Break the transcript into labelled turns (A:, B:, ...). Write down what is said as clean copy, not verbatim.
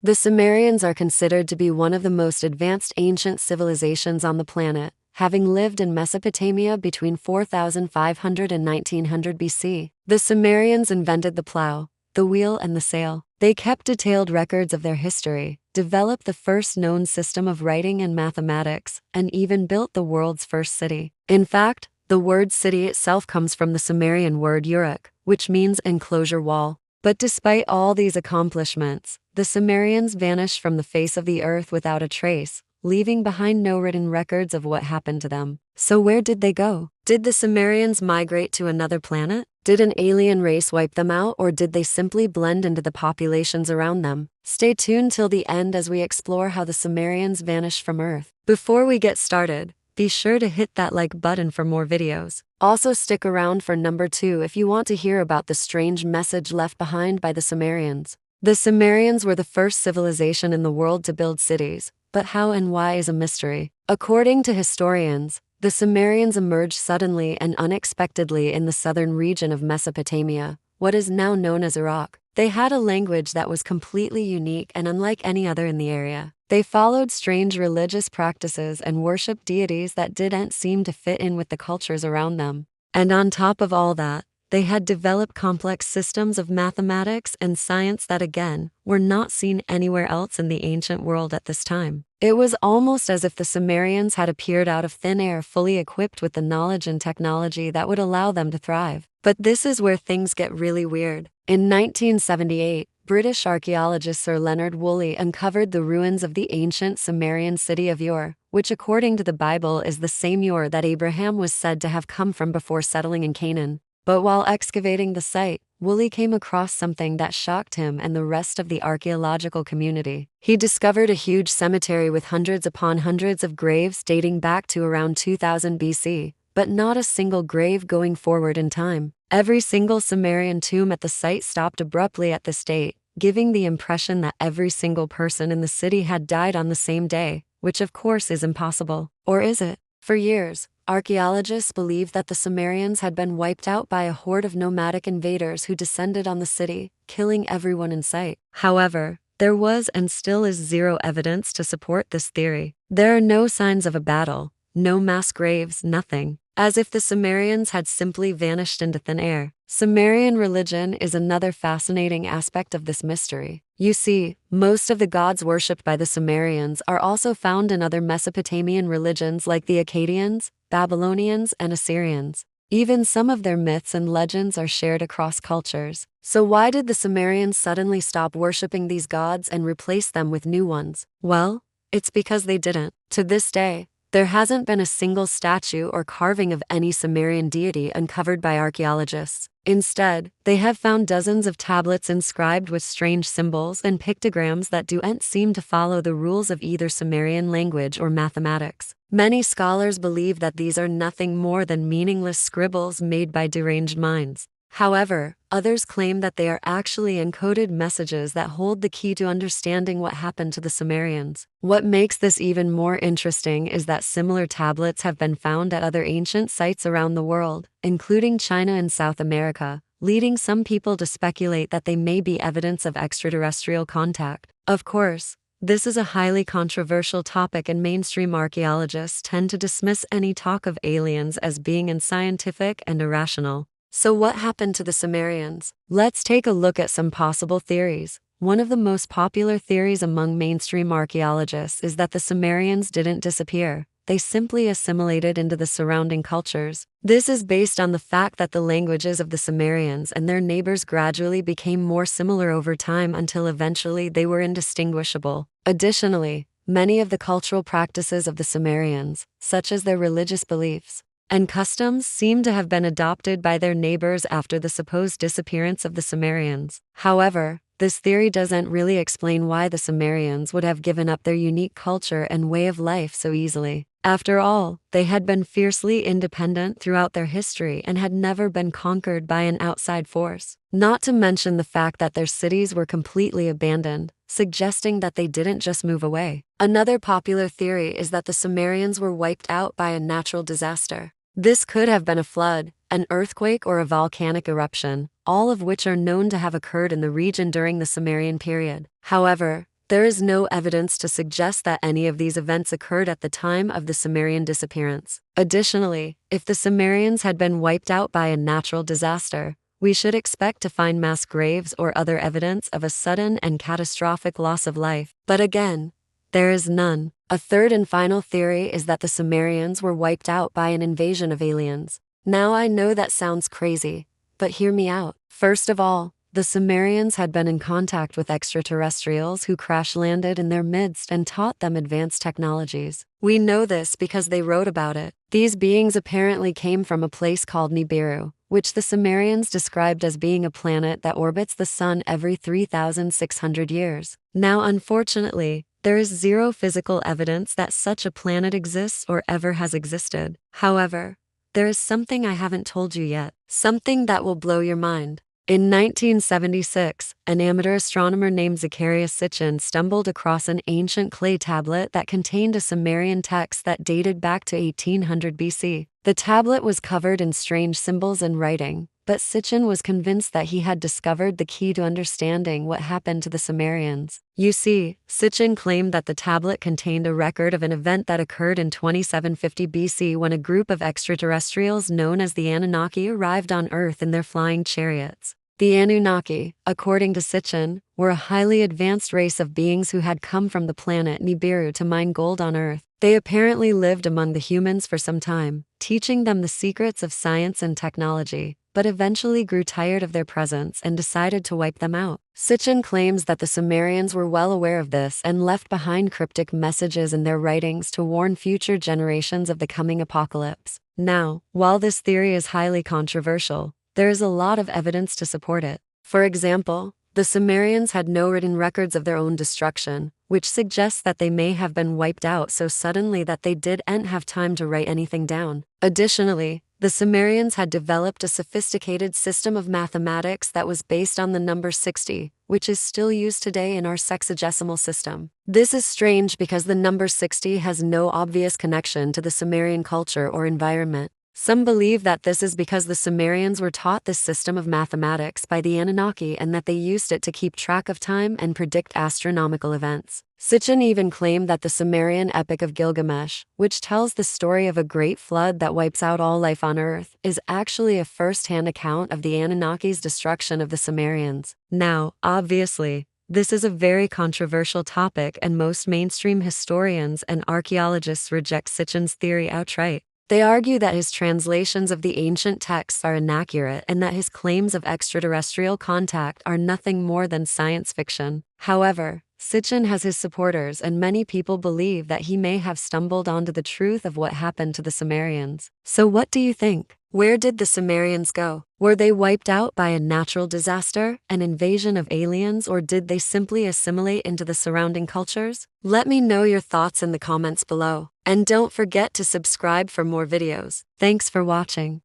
A: The Sumerians are considered to be one of the most advanced ancient civilizations on the planet, having lived in Mesopotamia between 4500 and 1900 BC. The Sumerians invented the plow, the wheel, and the sail. They kept detailed records of their history, developed the first known system of writing and mathematics, and even built the world's first city. In fact, the word city itself comes from the Sumerian word Uruk, which means enclosure wall. But despite all these accomplishments, the Sumerians vanished from the face of the earth without a trace, leaving behind no written records of what happened to them. So where did they go? Did the Sumerians migrate to another planet? Did an alien race wipe them out, or did they simply blend into the populations around them? Stay tuned till the end as we explore how the Sumerians vanished from Earth. Before we get started, be sure to hit that like button for more videos. Also stick around for number 2 if you want to hear about the strange message left behind by the Sumerians. The Sumerians were the first civilization in the world to build cities, but how and why is a mystery. According to historians, the Sumerians emerged suddenly and unexpectedly in the southern region of Mesopotamia, what is now known as Uruk. They had a language that was completely unique and unlike any other in the area. They followed strange religious practices and worshipped deities that didn't seem to fit in with the cultures around them. And on top of all that, they had developed complex systems of mathematics and science that, again, were not seen anywhere else in the ancient world at this time. It was almost as if the Sumerians had appeared out of thin air, fully equipped with the knowledge and technology that would allow them to thrive. But this is where things get really weird. In 1978, British archaeologist Sir Leonard Woolley uncovered the ruins of the ancient Sumerian city of Ur, which according to the Bible is the same Ur that Abraham was said to have come from before settling in Canaan. But while excavating the site, Woolley came across something that shocked him and the rest of the archaeological community. He discovered a huge cemetery with hundreds upon hundreds of graves dating back to around 2000 BC, but not a single grave going forward in time. Every single Sumerian tomb at the site stopped abruptly at this date, giving the impression that every single person in the city had died on the same day, which of course is impossible. Or is it? For years, archaeologists believed that the Sumerians had been wiped out by a horde of nomadic invaders who descended on the city, killing everyone in sight. However, there was and still is zero evidence to support this theory. There are no signs of a battle, no mass graves, nothing. As if the Sumerians had simply vanished into thin air. Sumerian religion is another fascinating aspect of this mystery. You see, most of the gods worshipped by the Sumerians are also found in other Mesopotamian religions like the Akkadians, Babylonians, and Assyrians. Even some of their myths and legends are shared across cultures. So why did the Sumerians suddenly stop worshipping these gods and replace them with new ones? Well, it's because they didn't. To this day, there hasn't been a single statue or carving of any Sumerian deity uncovered by archaeologists. Instead, they have found dozens of tablets inscribed with strange symbols and pictograms that don't seem to follow the rules of either Sumerian language or mathematics. Many scholars believe that these are nothing more than meaningless scribbles made by deranged minds. However, others claim that they are actually encoded messages that hold the key to understanding what happened to the Sumerians. What makes this even more interesting is that similar tablets have been found at other ancient sites around the world, including China and South America, leading some people to speculate that they may be evidence of extraterrestrial contact. Of course, this is a highly controversial topic, and mainstream archaeologists tend to dismiss any talk of aliens as being unscientific and irrational. So what happened to the Sumerians? Let's take a look at some possible theories. One of the most popular theories among mainstream archaeologists is that the Sumerians didn't disappear. They simply assimilated into the surrounding cultures. This is based on the fact that the languages of the Sumerians and their neighbors gradually became more similar over time until eventually they were indistinguishable. Additionally, many of the cultural practices of the Sumerians, such as their religious beliefs and customs, seem to have been adopted by their neighbors after the supposed disappearance of the Sumerians. However, this theory doesn't really explain why the Sumerians would have given up their unique culture and way of life so easily. After all, they had been fiercely independent throughout their history and had never been conquered by an outside force. Not to mention the fact that their cities were completely abandoned, suggesting that they didn't just move away. Another popular theory is that the Sumerians were wiped out by a natural disaster. This could have been a flood, an earthquake, or a volcanic eruption, all of which are known to have occurred in the region during the Sumerian period. However, There is no evidence to suggest that any of these events occurred at the time of the Sumerian disappearance. Additionally, if the Sumerians had been wiped out by a natural disaster, we should expect to find mass graves or other evidence of a sudden and catastrophic loss of life. But again, there is none. A third and final theory is that the Sumerians were wiped out by an invasion of aliens. Now I know that sounds crazy, but hear me out. First of all, the Sumerians had been in contact with extraterrestrials who crash-landed in their midst and taught them advanced technologies. We know this because they wrote about it. These beings apparently came from a place called Nibiru, which the Sumerians described as being a planet that orbits the sun every 3,600 years. Now, unfortunately, there is zero physical evidence that such a planet exists or ever has existed. However, there is something I haven't told you yet, something that will blow your mind. In 1976, an amateur astronomer named Zacharias Sitchin stumbled across an ancient clay tablet that contained a Sumerian text that dated back to 1800 BC. The tablet was covered in strange symbols and writing, but Sitchin was convinced that he had discovered the key to understanding what happened to the Sumerians. You see, Sitchin claimed that the tablet contained a record of an event that occurred in 2750 BC when a group of extraterrestrials known as the Anunnaki arrived on Earth in their flying chariots. The Anunnaki, according to Sitchin, were a highly advanced race of beings who had come from the planet Nibiru to mine gold on Earth. They apparently lived among the humans for some time, teaching them the secrets of science and technology, but eventually grew tired of their presence and decided to wipe them out. Sitchin claims that the Sumerians were well aware of this and left behind cryptic messages in their writings to warn future generations of the coming apocalypse. Now, while this theory is highly controversial, there is a lot of evidence to support it. For example, the Sumerians had no written records of their own destruction, which suggests that they may have been wiped out so suddenly that they didn't have time to write anything down. Additionally, the Sumerians had developed a sophisticated system of mathematics that was based on the number 60, which is still used today in our sexagesimal system. This is strange because the number 60 has no obvious connection to the Sumerian culture or environment. Some believe that this is because the Sumerians were taught this system of mathematics by the Anunnaki and that they used it to keep track of time and predict astronomical events. Sitchin even claimed that the Sumerian Epic of Gilgamesh, which tells the story of a great flood that wipes out all life on Earth, is actually a first-hand account of the Anunnaki's destruction of the Sumerians. Now, obviously, this is a very controversial topic and most mainstream historians and archaeologists reject Sitchin's theory outright. They argue that his translations of the ancient texts are inaccurate and that his claims of extraterrestrial contact are nothing more than science fiction. However, Sitchin has his supporters and many people believe that he may have stumbled onto the truth of what happened to the Sumerians. So what do you think? Where did the Sumerians go? Were they wiped out by a natural disaster, an invasion of aliens, or did they simply assimilate into the surrounding cultures? Let me know your thoughts in the comments below. And don't forget to subscribe for more videos. Thanks for watching.